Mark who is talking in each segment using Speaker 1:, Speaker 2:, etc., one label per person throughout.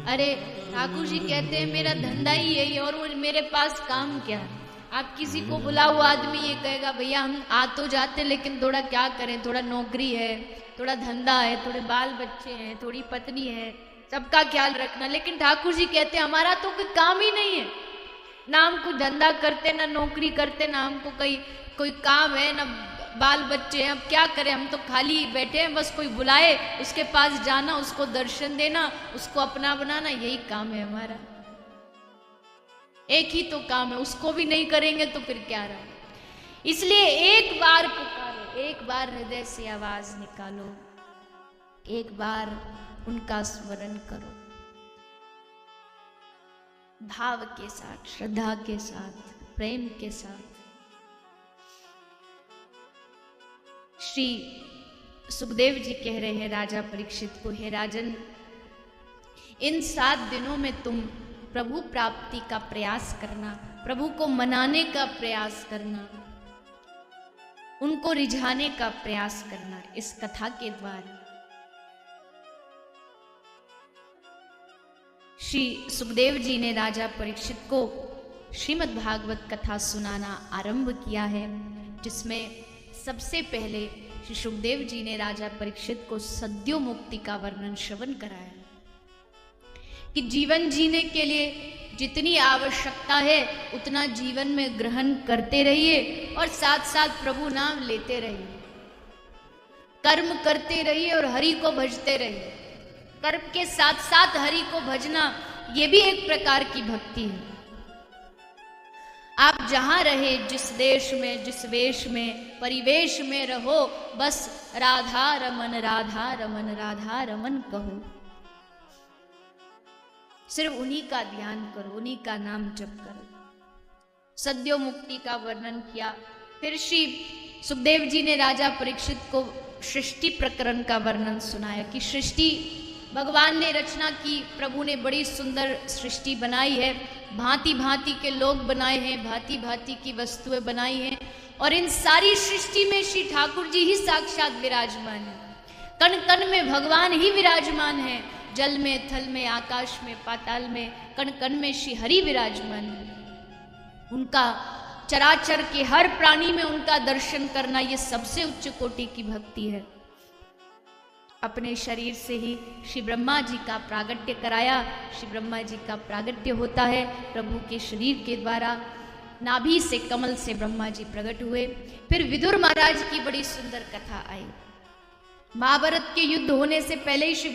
Speaker 1: अरे ठाकुर जी कहते हैं मेरा धंधा ही यही है और वो मेरे पास काम क्या है। आप किसी को बुलाओ, आदमी ये कहेगा भैया हम आ तो जाते लेकिन थोड़ा क्या करें, थोड़ा नौकरी है, थोड़ा धंधा है, थोड़े बाल बच्चे हैं, थोड़ी पत्नी है, सबका ख्याल रखना। लेकिन ठाकुर जी कहते हैं हमारा तो कोई काम ही नहीं है, ना हम कोई धंधा करते, ना नौकरी करते, ना हमको कोई काम है, ना बाल बच्चे हैं। अब क्या करें, हम तो खाली बैठे हैं, बस कोई बुलाए उसके पास जाना, उसको दर्शन देना, उसको अपना बनाना, यही काम है हमारा। एक ही तो काम है, उसको भी नहीं करेंगे तो फिर क्या रहा। इसलिए एक बार पुकारो, एक बार हृदय से आवाज निकालो, एक बार उनका स्मरण करो, भाव के साथ, श्रद्धा के साथ, प्रेम के साथ। श्री सुखदेव जी कह रहे हैं राजा परीक्षित को, हे राजन, इन 7 दिनों में तुम प्रभु प्राप्ति का प्रयास करना, प्रभु को मनाने का प्रयास करना, उनको रिझाने का प्रयास करना इस कथा के द्वारा। श्री सुखदेव जी ने राजा परीक्षित को श्रीमद् भागवत कथा सुनाना आरंभ किया है, जिसमें सबसे पहले श्री सुखदेव जी ने राजा परीक्षित को सद्यो मुक्ति का वर्णन श्रवण कराया कि जीवन जीने के लिए जितनी आवश्यकता है उतना जीवन में ग्रहण करते रहिए और साथ साथ प्रभु नाम लेते रहिए, कर्म करते रहिए और हरि को भजते रहिए। कर्म के साथ साथ हरि को भजना ये भी एक प्रकार की भक्ति है। आप जहां रहे, जिस देश में, जिस वेश में, परिवेश में रहो, बस राधा रमन राधा रमन राधा रमन कहो। सिर्फ उन्हीं का ध्यान करो, उन्हीं का नाम जप करो। सद्यो मुक्ति का वर्णन किया। फिर श्री सुखदेव जी ने राजा परीक्षित को सृष्टि प्रकरण का वर्णन सुनाया कि सृष्टि भगवान ने रचना की, प्रभु ने बड़ी सुंदर सृष्टि बनाई है, भांति भांति के लोग बनाए हैं, भांति भांति की वस्तुएं बनाई हैं, और इन सारी सृष्टि में श्री ठाकुर जी ही साक्षात विराजमान है। कण कण में भगवान ही विराजमान है, जल में, थल में, आकाश में, पाताल में, कण कण में श्री हरि विराजमान है। उनका चराचर के हर प्राणी में उनका दर्शन करना ये सबसे उच्च कोटि की भक्ति है। अपने शरीर से ही श्री ब्रह्मा जी का प्रागट्य कराया। श्री ब्रह्मा जी का प्रागट्य होता है प्रभु के शरीर के द्वारा, नाभि से, कमल से ब्रह्मा जी प्रकट हुए। फिर विदुर महाराज की बड़ी सुंदर कथा आई। महाभारत के युद्ध होने से पहले ही श्री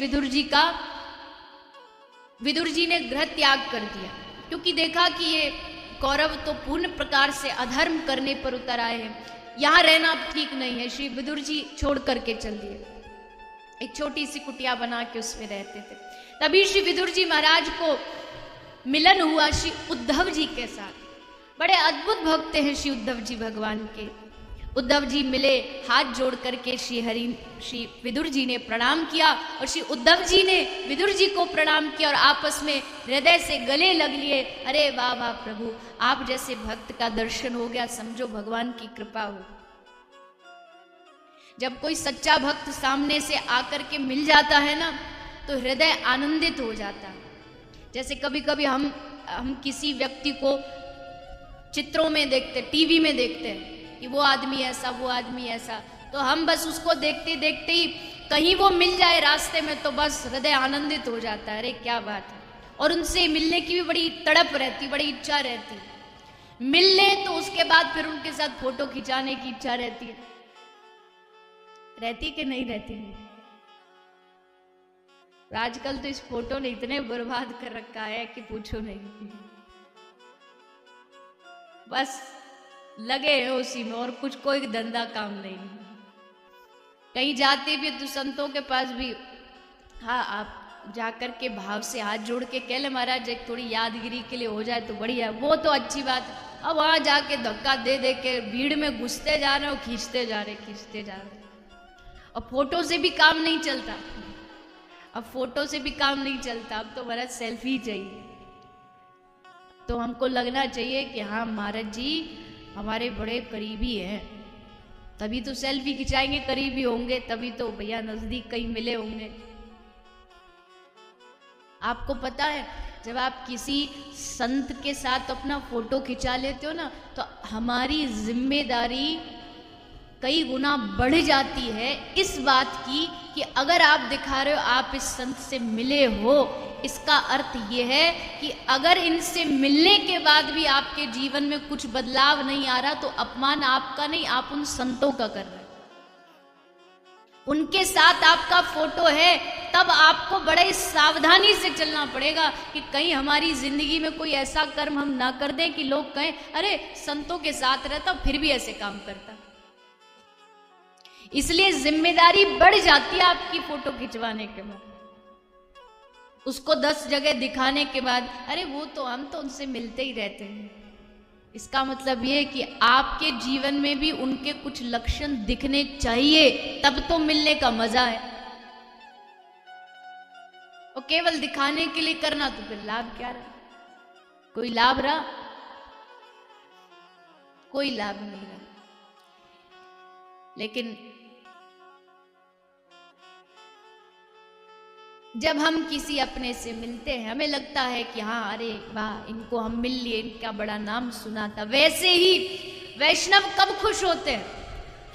Speaker 1: विदुर जी ने गृह त्याग कर दिया, क्योंकि देखा कि ये कौरव तो पूर्ण प्रकार से अधर्म करने पर उतर आए हैं, यहां रहना ठीक नहीं है। श्री विदुर जी छोड़ करके चल दिए, एक छोटी सी कुटिया बना के उसमें रहते थे। तभी श्री विदुर जी महाराज को मिलन हुआ श्री उद्धव जी के साथ। बड़े अद्भुत भक्त हैं श्री उद्धव जी भगवान के। उद्धव जी मिले, हाथ जोड़ करके श्री विदुर जी ने प्रणाम किया और श्री उद्धव जी ने विदुर जी को प्रणाम किया और आपस में हृदय से गले लग लिए। अरे वाह वाह प्रभु, आप जैसे भक्त का दर्शन हो गया, समझो भगवान की कृपा हो। जब कोई सच्चा भक्त सामने से आकर के मिल जाता है ना, तो हृदय आनंदित हो जाता है। जैसे कभी कभी हम किसी व्यक्ति को चित्रों में देखते, टीवी में देखते हैं कि वो आदमी ऐसा, वो आदमी ऐसा, तो हम बस उसको देखते देखते ही कहीं वो मिल जाए रास्ते में तो बस हृदय आनंदित हो जाता है। अरे क्या बात है। और उनसे मिलने की भी बड़ी तड़प रहती, बड़ी इच्छा रहती। मिल ले तो उसके बाद फिर उनके साथ फोटो खिंचाने की इच्छा रहती है, रहती कि नहीं रहती। आजकल तो इस फोटो ने इतने बर्बाद कर रखा है कि पूछो नहीं। बस लगे हैं उसी में और कुछ कोई धंधा काम नहीं। कहीं जाते भी तो संतों के पास भी, हाँ आप जाकर के भाव से हाथ जोड़ के कह ले महाराज एक थोड़ी यादगिरी के लिए हो जाए तो बढ़िया, वो तो अच्छी बात है। अब वहां जाके धक्का दे दे के भीड़ में घुसते जा रहे हो, खींचते जा रहे। और फोटो से भी काम नहीं चलता, अब फोटो से भी काम नहीं चलता, अब तो बड़ा सेल्फी चाहिए। तो हमको लगना चाहिए कि हाँ महाराज जी हमारे बड़े करीबी हैं, तभी तो सेल्फी खिंचाएंगे, करीबी होंगे तभी तो भैया नजदीक कहीं मिले होंगे। आपको पता है, जब आप किसी संत के साथ अपना फोटो खिंचा लेते हो ना, तो हमारी जिम्मेदारी कई गुना बढ़ जाती है इस बात की कि अगर आप दिखा रहे हो आप इस संत से मिले हो, इसका अर्थ ये है कि अगर इनसे मिलने के बाद भी आपके जीवन में कुछ बदलाव नहीं आ रहा, तो अपमान आपका नहीं, आप उन संतों का कर रहे हैं। उनके साथ आपका फोटो है, तब आपको बड़े सावधानी से चलना पड़ेगा कि कहीं हमारी जिंदगी में कोई ऐसा कर्म हम ना कर दें कि लोग कहें अरे संतों के साथ रहता फिर भी ऐसे काम करता। इसलिए जिम्मेदारी बढ़ जाती है आपकी फोटो खिंचवाने के बाद। उसको 10 जगह दिखाने के बाद अरे वो तो हम तो उनसे मिलते ही रहते हैं, इसका मतलब ये है कि आपके जीवन में भी उनके कुछ लक्षण दिखने चाहिए, तब तो मिलने का मजा है। और केवल दिखाने के लिए करना तो फिर लाभ क्या रहा? कोई लाभ रहा? कोई लाभ नहीं रहा। लेकिन जब हम किसी अपने से मिलते हैं, हमें लगता है कि हाँ अरे वाह इनको हम मिल लिए, इनका बड़ा नाम सुना था। वैसे ही वैष्णव कब खुश होते हैं,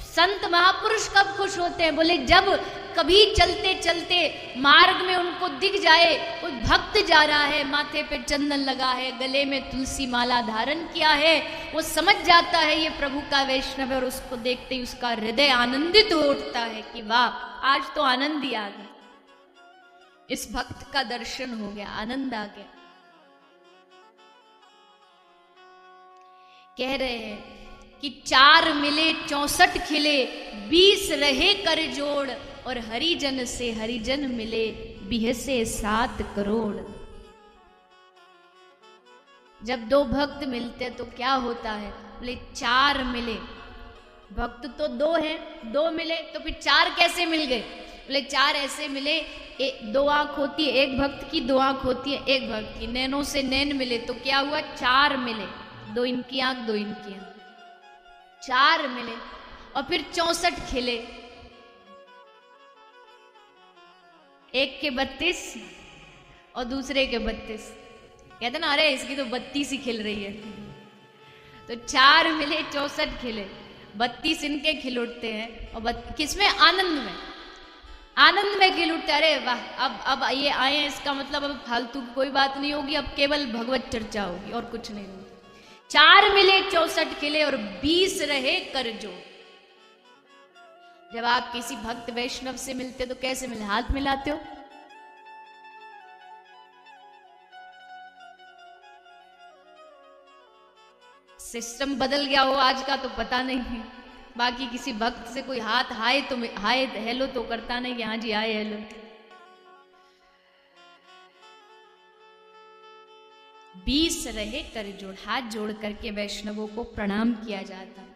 Speaker 1: संत महापुरुष कब खुश होते हैं? बोले जब कभी चलते चलते मार्ग में उनको दिख जाए कोई भक्त जा रहा है, माथे पे चंदन लगा है, गले में तुलसी माला धारण किया है, वो समझ जाता है ये प्रभु का वैष्णव है, और उसको देखते ही उसका हृदय आनंदित हो उठता है कि वाह आज तो आनंद ही आ गया, इस भक्त का दर्शन हो गया, आनंद आ गया। कह रहे हैं कि 4 मिले 64 खिले, 20 रहे कर जोड़, और हरिजन से हरिजन मिले, बिहसे 7 करोड़। जब 2 भक्त मिलते तो क्या होता है? बोले 4 मिले, भक्त तो 2 हैं, 2 मिले तो फिर 4 कैसे मिल गए? बोले 4 ऐसे मिले, 2 आंख होती है एक भक्त की, 2 आंख होती है एक भक्त की, नैनों से नैन मिले तो क्या हुआ? 4 मिले, 2 इनकी आंख 2 इनकी आंख, 4 मिले, और फिर 64 खिले, एक के 32 और दूसरे के 32। कहते ना अरे इसकी तो 32 ही खिल रही है। तो 4 मिले 64 खिले, 32 इनके खिल उठते हैं, और किसमें? आनंद में, आनंद में खिल उठते। अरे वाह अब ये आए हैं, इसका मतलब अब फालतू कोई बात नहीं होगी, अब केवल भगवत चर्चा होगी और कुछ नहीं होगी। 4 मिले 64 खिले, और 20 रहे कर जोड़। जब आप किसी भक्त वैष्णव से मिलते तो कैसे मिले? हाथ मिलाते हो? सिस्टम बदल गया हो आज का तो पता नहीं है, बाकी किसी भक्त से कोई हाथ हाय तो हाय हेलो तो करता नहीं, हाँ जी हाय हेलो। बीस रहे कर जोड़, हाथ जोड़ करके वैष्णवों को प्रणाम किया जाता है।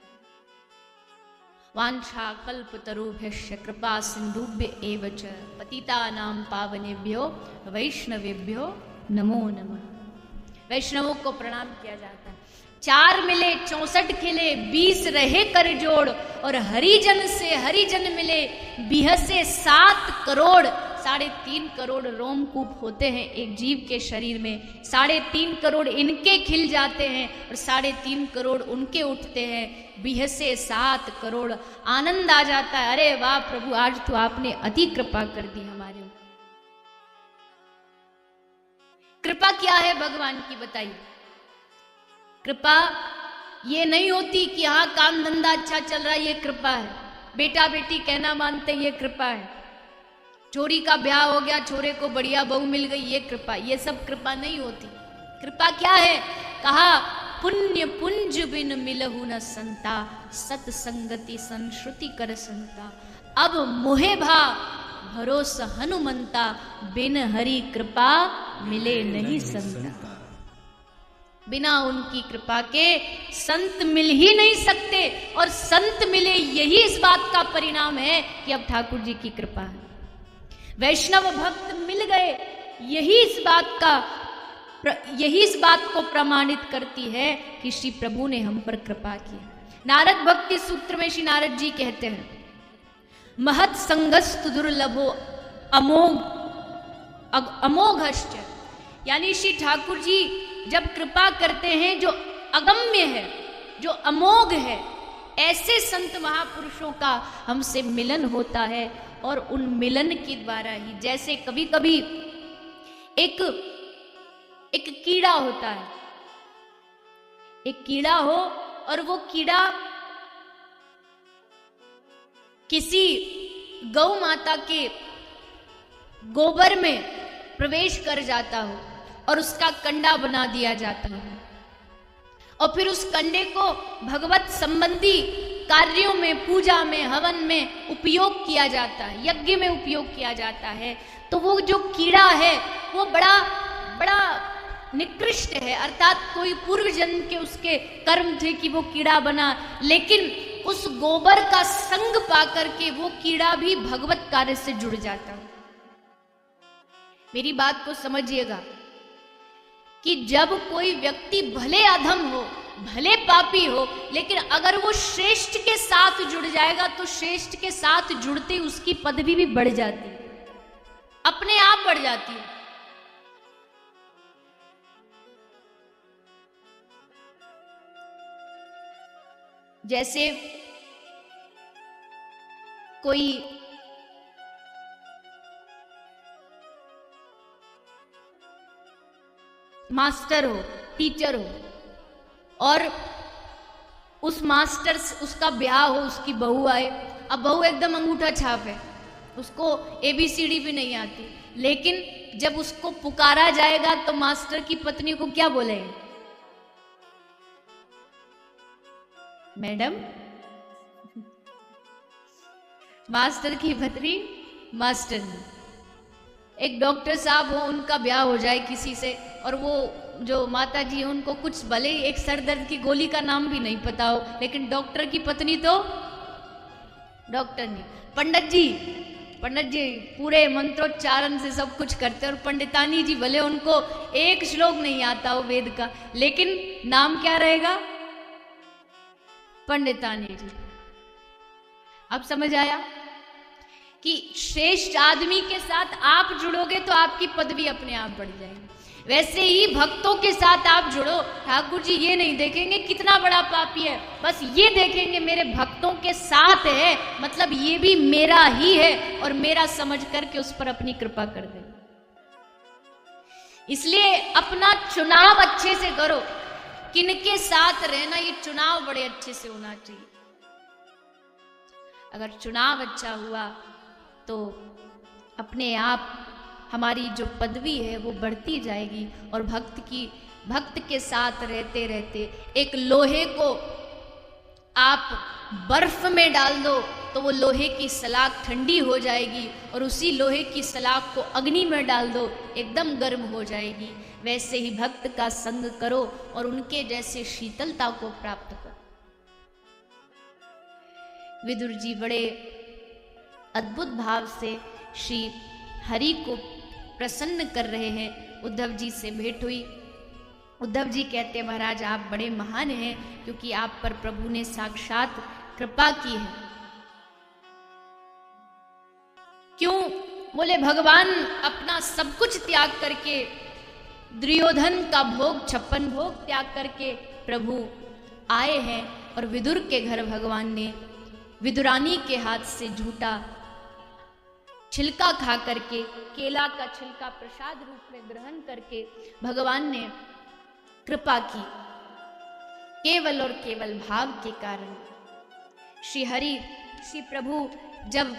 Speaker 1: वांछा कल्प तरुभ्यश्च कृपा सिंधुभ्य एव च पतितानां पावनेभ्यो वैष्णवेभ्यो नमो नमः। वैष्णवों को प्रणाम किया जाता है। 4 मिले 64 खिले, 20 रहे कर जोड़, और हरिजन से हरिजन मिले, बिहसे 7 करोड़। 3.5 करोड़ रोमकूप होते हैं एक जीव के शरीर में, 3.5 करोड़ इनके खिल जाते हैं और 3.5 करोड़ उनके उठते हैं। बिहसे 7 करोड़, आनंद आ जाता है। अरे वाह प्रभु, आज तो आपने अति कृपा कर दी हमारे ऊपर। कृपा क्या है भगवान की बताइए? कृपा ये नहीं होती कि हाँ काम धंधा अच्छा चल रहा है ये कृपा है, बेटा बेटी कहना मानते ये कृपा है, चोरी का ब्याह हो गया छोरे को बढ़िया बहू मिल गई ये कृपा, ये सब कृपा नहीं होती। कृपा क्या है? कहा पुण्य पुंज बिन मिलहु न संता, सत्संगति संश्रुति कर संता। अब मोहे भा भरोसा हनुमंता, बिन हरि कृपा मिले नहीं संता। बिना उनकी कृपा के संत मिल ही नहीं सकते, और संत मिले यही इस बात का परिणाम है कि अब ठाकुर जी की कृपा है। वैष्णव भक्त मिल गए, यही इस बात को प्रमाणित करती है कि श्री प्रभु ने हम पर कृपा की। नारद भक्ति सूत्र में श्री नारद जी कहते हैं, महत संगस्तु दुर्लभो अमोघ अमोघश्च, यानी श्री ठाकुर जी जब कृपा करते हैं, जो अगम्य है, जो अमोघ है, ऐसे संत महापुरुषों का हमसे मिलन होता है। और उन मिलन के द्वारा ही, जैसे कभी कभी एक कीड़ा होता है, एक कीड़ा हो और वो कीड़ा किसी गौ माता के गोबर में प्रवेश कर जाता हो और उसका कंडा बना दिया जाता है, और फिर उस कंडे को भगवत संबंधी कार्यों में, पूजा में, हवन में उपयोग किया जाता है, यज्ञ में उपयोग किया जाता है, तो वो जो कीड़ा है वो बड़ा बड़ा निकृष्ट है, अर्थात कोई पूर्व जन्म के उसके कर्म थे कि वो कीड़ा बना, लेकिन उस गोबर का संग पाकर के वो कीड़ा भी भगवत कार्य से जुड़ जाता है। मेरी बात को समझिएगा कि जब कोई व्यक्ति भले अधम हो, भले पापी हो, लेकिन अगर वो श्रेष्ठ के साथ जुड़ जाएगा तो श्रेष्ठ के साथ जुड़ते उसकी पदवी भी बढ़ जाती है, अपने आप बढ़ जाती है। जैसे कोई मास्टर हो, टीचर हो, और उस मास्टर से उसका ब्याह हो, उसकी बहू आए, अब बहू एकदम अंगूठा छाप है, उसको ABCD भी नहीं आती, लेकिन जब उसको पुकारा जाएगा तो मास्टर की पत्नी को क्या बोलेंगे? मैडम। मास्टर की पत्नी मास्टर। एक डॉक्टर साहब हो, उनका ब्याह हो जाए किसी से, और वो जो माता जी उनको कुछ भले एक सर दर्द की गोली का नाम भी नहीं पता हो, लेकिन डॉक्टर की पत्नी तो डॉक्टर नहीं। पंडित जी पूरे मंत्रोच्चारण से सब कुछ करते, और पंडितानी जी भले उनको एक श्लोक नहीं आता हो वेद का, लेकिन नाम क्या रहेगा? पंडितानी जी। अब समझ आया कि श्रेष्ठ आदमी के साथ आप जुड़ोगे तो आपकी पदवी अपने आप बढ़ जाएगी। वैसे ही भक्तों के साथ आप जुड़ो, ठाकुर जी ये नहीं देखेंगे कितना बड़ा पापी है, बस ये देखेंगे मेरे भक्तों के साथ है, मतलब ये भी मेरा ही है, और मेरा समझ करके उस पर अपनी कृपा कर दे। इसलिए अपना चुनाव अच्छे से करो, किनके साथ रहना, ये चुनाव बड़े अच्छे से होना चाहिए। अगर चुनाव अच्छा हुआ तो अपने आप हमारी जो पदवी है वो बढ़ती जाएगी। और भक्त के साथ रहते रहते एक लोहे को आप बर्फ में डाल दो तो वो लोहे की सलाख ठंडी हो जाएगी, और उसी लोहे की सलाख को अग्नि में डाल दो एकदम गर्म हो जाएगी। वैसे ही भक्त का संग करो और उनके जैसे शीतलता को प्राप्त करो। विदुर जी बड़े अद्भुत भाव से श्री हरि को प्रसन्न कर रहे हैं। उद्धव जी से भेंट हुई। उद्धव जी कहते महाराज आप बड़े महान हैं, क्योंकि आप पर प्रभु ने साक्षात कृपा की है। क्यों? बोले भगवान अपना सब कुछ त्याग करके, दुर्योधन का भोग 56 भोग त्याग करके प्रभु आए हैं, और विदुर के घर भगवान ने विदुरानी के हाथ से झूठा छिलका खा करके, केला का छिलका प्रसाद रूप में ग्रहण करके भगवान ने कृपा की, केवल और केवल भाव के कारण। श्री हरि, श्री प्रभु जब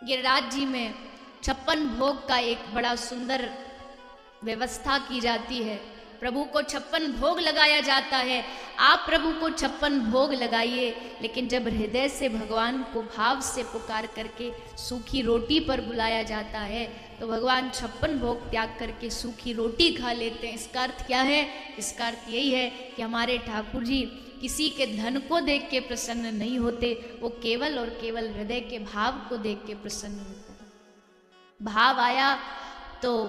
Speaker 1: गिरिराज जी में 56 भोग का एक बड़ा सुंदर व्यवस्था की जाती है, प्रभु को 56 भोग लगाया जाता है। आप प्रभु को 56 भोग लगाइए, लेकिन जब हृदय से भगवान को भाव से पुकार करके सूखी रोटी पर बुलाया जाता है तो भगवान 56 भोग त्याग करके सूखी रोटी खा लेते हैं। इसका अर्थ क्या है? इसका अर्थ यही है कि हमारे ठाकुर जी किसी के धन को देख के प्रसन्न नहीं होते, वो केवल और केवल हृदय के भाव को देख के प्रसन्न होते। भाव आया तो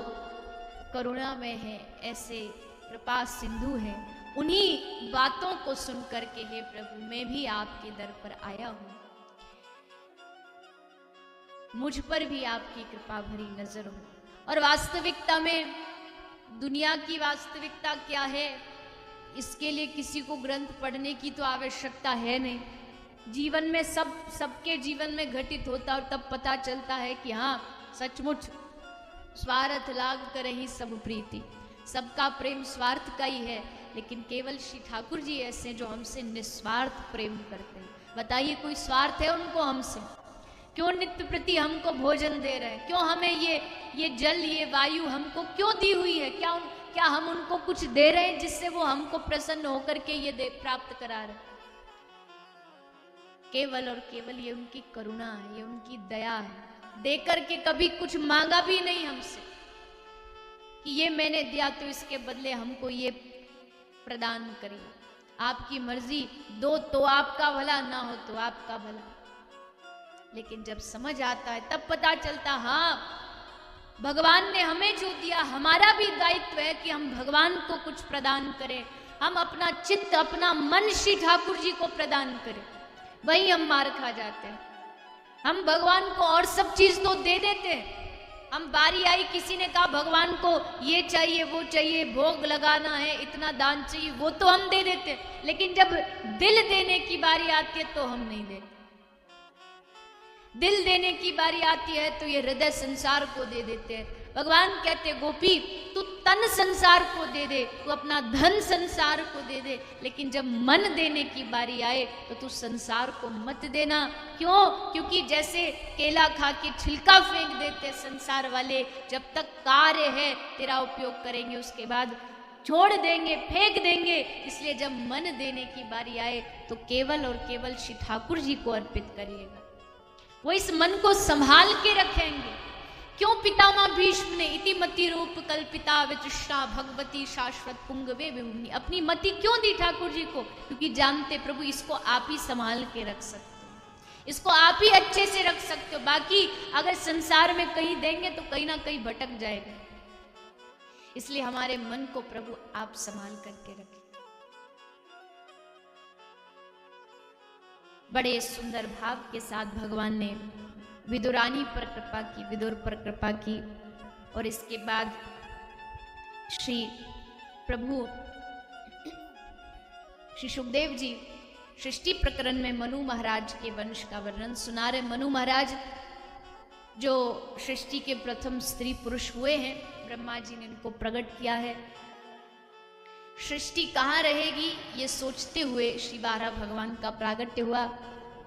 Speaker 1: करुणा में है, ऐसे कृपा सिंधु है। उन्हीं बातों को सुन करके हे प्रभु मैं भी आपके दर पर आया हूं। मुझ पर भी आपकी कृपा भरी नजर हो। और वास्तविकता में दुनिया की वास्तविकता क्या है, इसके लिए किसी को ग्रंथ पढ़ने की तो आवश्यकता है नहीं। जीवन में सबके जीवन में घटित होता और तब पता चलता है कि हाँ सचमुच स्वार्थ लाग कर ही सब प्रीति, सबका प्रेम स्वार्थ का ही है। लेकिन केवल श्री ठाकुर जी ऐसे जो हमसे निस्वार्थ प्रेम करते हैं। बताइए कोई स्वार्थ है उनको हमसे? क्यों नित्य प्रति हमको भोजन दे रहे हैं? क्यों हमें ये जल ये वायु हमको क्यों दी हुई है? क्या हम उनको कुछ दे रहे हैं जिससे वो हमको प्रसन्न होकर के ये प्राप्त करा रहे? केवल और केवल ये उनकी करुणा है, ये उनकी दया है। दे करके कभी कुछ मांगा भी नहीं हमसे कि ये मैंने दिया तो इसके बदले हमको ये प्रदान करिए। आपकी मर्जी, दो तो आपका भला, ना हो तो आपका भला। लेकिन जब समझ आता है तब पता चलता हाँ भगवान ने हमें जो दिया, हमारा भी दायित्व है कि हम भगवान को कुछ प्रदान करें। हम अपना चित्त अपना मन श्री ठाकुर जी को प्रदान करें, वही हम मार खा जाते हैं। हम भगवान को और सब चीज तो दे देते हैं। हम बारी आई किसी ने कहा भगवान को ये चाहिए वो चाहिए, भोग लगाना है, इतना दान चाहिए, वो तो हम दे देते। लेकिन जब दिल देने की बारी आती है तो हम नहीं देते। दिल देने की बारी आती है तो ये हृदय संसार को दे देते हैं। भगवान कहते गोपी तू तन संसार को दे दे, तू अपना धन संसार को दे दे, लेकिन जब मन देने की बारी आए तो तू संसार को मत देना। क्यों? क्योंकि जैसे केला खा के छिलका फेंक देते संसार वाले, जब तक कार्य है तेरा उपयोग करेंगे, उसके बाद छोड़ देंगे, फेंक देंगे। इसलिए जब मन देने की बारी आए तो केवल और केवल श्री ठाकुर जी को अर्पित करिएगा। वो इस मन को संभाल के रखेंगे। क्यों पितामह भीष्म ने इति मति रूप कल्पिता वितृष्णा भगवती शाश्वत पुंगवे विभूमि, अपनी मति क्यों दी ठाकुर जी को? क्योंकि जानते प्रभु इसको आप ही संभाल के रख सकते हो, इसको आप ही अच्छे से रख सकते हो। बाकी अगर संसार में कहीं देंगे तो कहीं ना कहीं भटक जाएगा। इसलिए हमारे मन को प्रभु आप संभाल करके रखें। बड़े सुंदर भाव के साथ भगवान ने विदुरानी पर कृपा की, विदुर पर कृपा की। और इसके बाद श्री प्रभु श्री सुखदेव जी सृष्टि प्रकरण में मनु महाराज के वंश का वर्णन सुना रहे। मनु महाराज जो सृष्टि के प्रथम स्त्री पुरुष हुए हैं, ब्रह्मा जी ने इनको प्रकट किया है। सृष्टि कहाँ रहेगी ये सोचते हुए श्री वारा भगवान का प्रागट्य हुआ।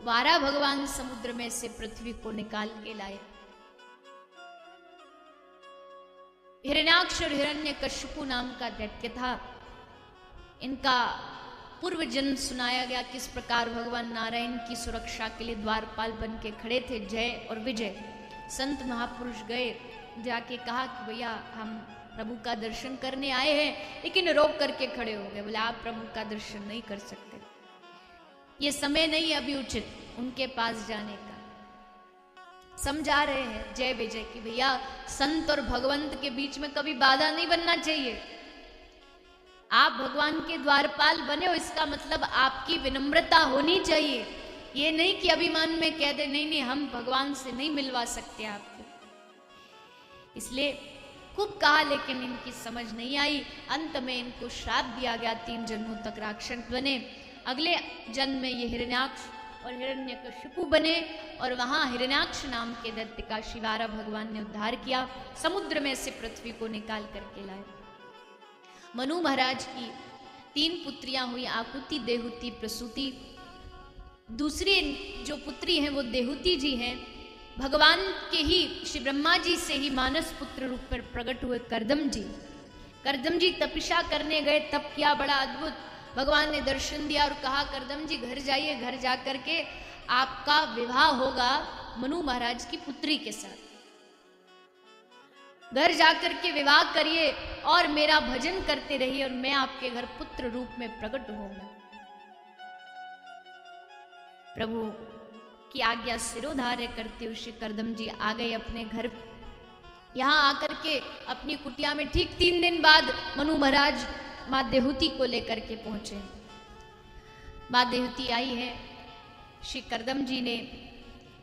Speaker 1: वारा भगवान समुद्र में से पृथ्वी को निकाल के लाए। हिरण्याक्ष और हिरण्यकशिपु नाम का दैत्य था। इनका पूर्व जन्म सुनाया गया, किस प्रकार भगवान नारायण की सुरक्षा के लिए द्वारपाल बन के खड़े थे। जय और विजय संत महापुरुष गए, जाके कहा कि भैया हम प्रभु का दर्शन करने आए हैं, लेकिन रोक करके खड़े हो गए। बोले आप प्रभु का दर्शन नहीं कर सकते, ये समय नहीं अभी उचित उनके पास जाने का। समझा रहे हैं जय विजय की भैया संत और भगवंत के बीच में कभी बाधा नहीं बनना चाहिए। आप भगवान के द्वारपाल बने हो, इसका मतलब आपकी विनम्रता होनी चाहिए। ये नहीं कि अभिमान में कह दे नहीं नहीं हम भगवान से नहीं मिलवा सकते आपको। इसलिए खूब कहा लेकिन इनकी समझ नहीं आई। अंत में इनको श्राप दिया गया, 3 जन्मों तक राक्षस बने। अगले जन्म में ये हिरण्याक्ष और हिरण्यकशिपु बने और वहां हिरण्याक्ष नाम के दैत्य का शिवारा भगवान ने उद्धार किया, समुद्र में से पृथ्वी को निकाल करके लाए। मनु महाराज की 3 पुत्रियां हुई, आकुति, देहुति, प्रसूति। दूसरी जो पुत्री हैं वो देहुति जी हैं। भगवान के ही श्री ब्रह्मा जी से ही मानस पुत्र रूप पर प्रकट हुए करदम जी। करदम जी तपस्या करने गए, तब किया बड़ा अद्भुत। भगवान ने दर्शन दिया और कहा करदम जी घर जाइए, घर जाकर के आपका विवाह होगा मनु महाराज की पुत्री के साथ। घर जाकर के विवाह करिए और मेरा भजन करते रहिए और मैं आपके घर पुत्र रूप में प्रकट होऊंगा। प्रभु की आज्ञा सिरोधार्य करते हुए श्री करदम जी आ गए अपने घर। यहां आकर के अपनी कुटिया में ठीक 3 दिन बाद मनु महाराज मां देहुति को लेकर के पहुंचे। मां देहुति आई है, श्री करदम जी ने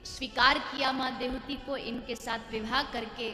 Speaker 1: स्वीकार किया माँ देवती को, इनके साथ विवाह करके